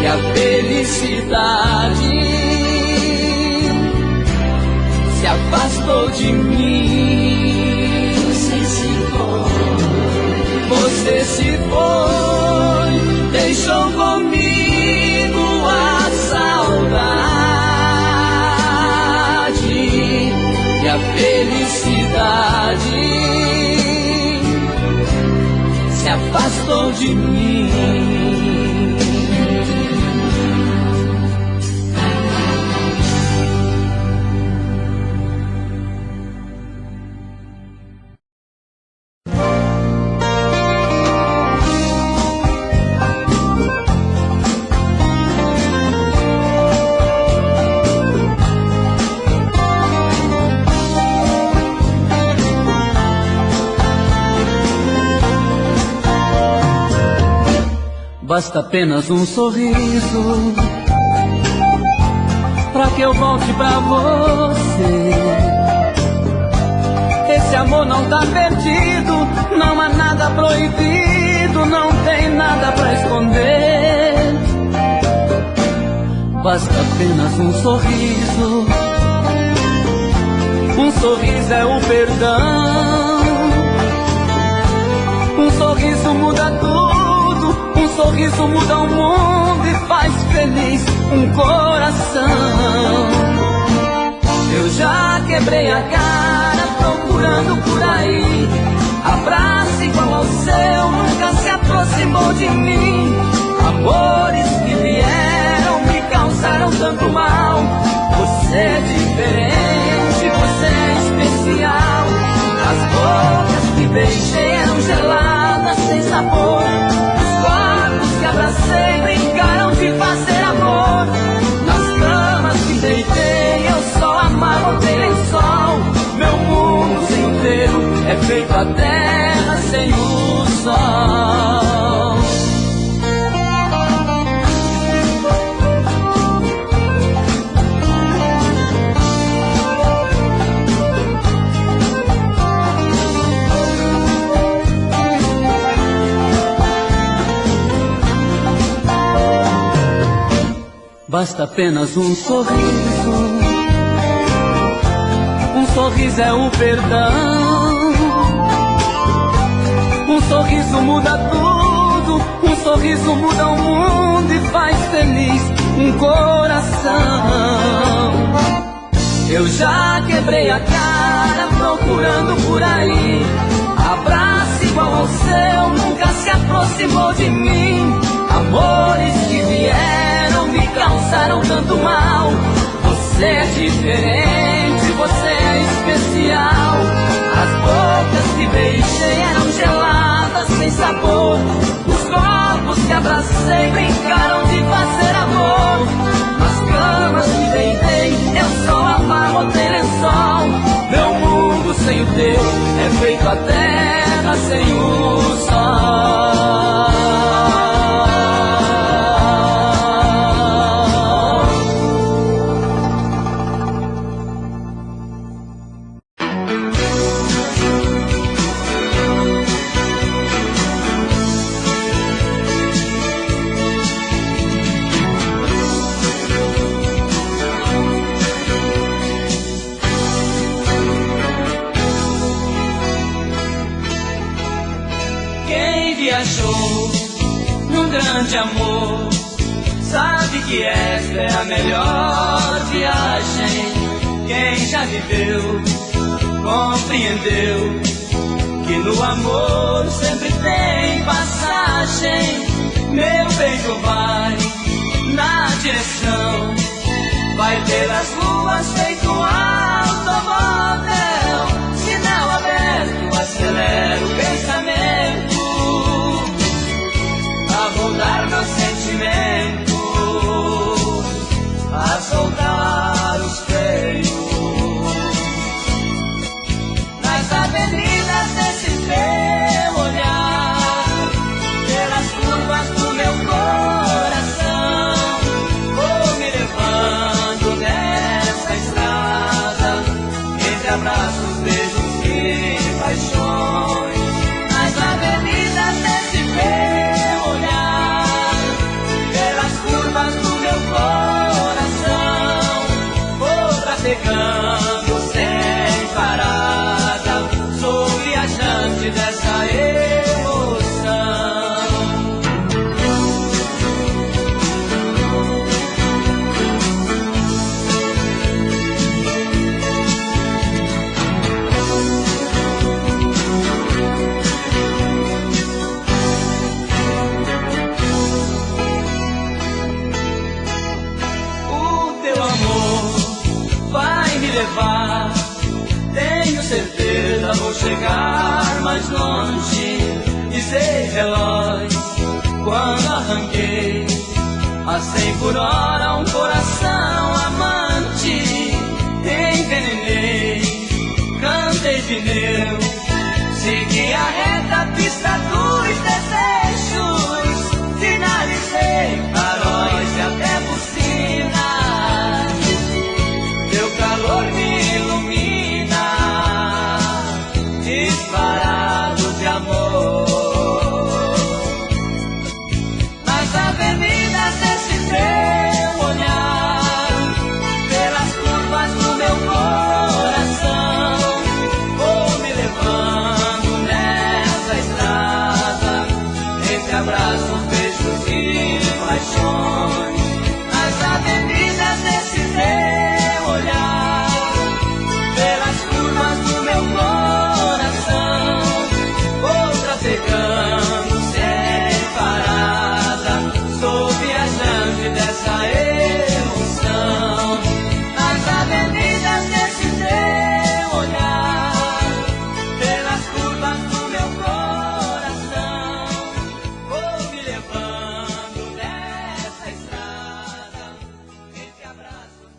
e a felicidade se afastou de mim. Você se foi, deixou comigo a saudade e a felicidade se afastou de mim. Basta apenas um sorriso pra que eu volte pra você. Esse amor não tá perdido, não há nada proibido, não tem nada pra esconder. Basta apenas um sorriso é o perdão. Um sorriso muda tudo, um sorriso muda o mundo e faz feliz um coração. Eu já quebrei a cara procurando por aí abraço igual ao seu, nunca se aproximou de mim. Amores que vieram me causaram tanto mal. Você é diferente, você é especial. As bocas que beijei eram geladas, sem sabor. Os corpos que abracei brincaram de fazer amor. Nas camas que deitei eu só amarrotei lençol. Meu mundo sem o teu é feito a terra sem o sol. Basta apenas um sorriso é o perdão. Um sorriso muda tudo, um sorriso muda o mundo e faz feliz um coração. Eu já quebrei a cara procurando por aí abraço igual ao seu, nunca se aproximou de mim. Amores que vieram me causaram tanto mal. Você é diferente, você é especial. As bocas que beijei eram geladas, sem sabor. Os corpos que abracei brincaram de fazer amor. Nas camas que deitei eu só amarrotei lençol. Meu mundo sem o teu é feito a terra sem o sol. Grande amor, sabe que esta é a melhor viagem. Quem já viveu, compreendeu que no amor sempre tem passagem. Meu peito vai na direção, vai pelas ruas feito automóvel. Sinal aberto, acelera o pensamento a rodar meus sentimentos, a soltar os freios nas avenidas desse teu olhar, pelas curvas do meu coração. Vou me levando nessa estrada mais longe e sei veloz. Quando arranquei a 100 por hora um coração amante, envenenei, cantei pneu, segui a reta, pista dura.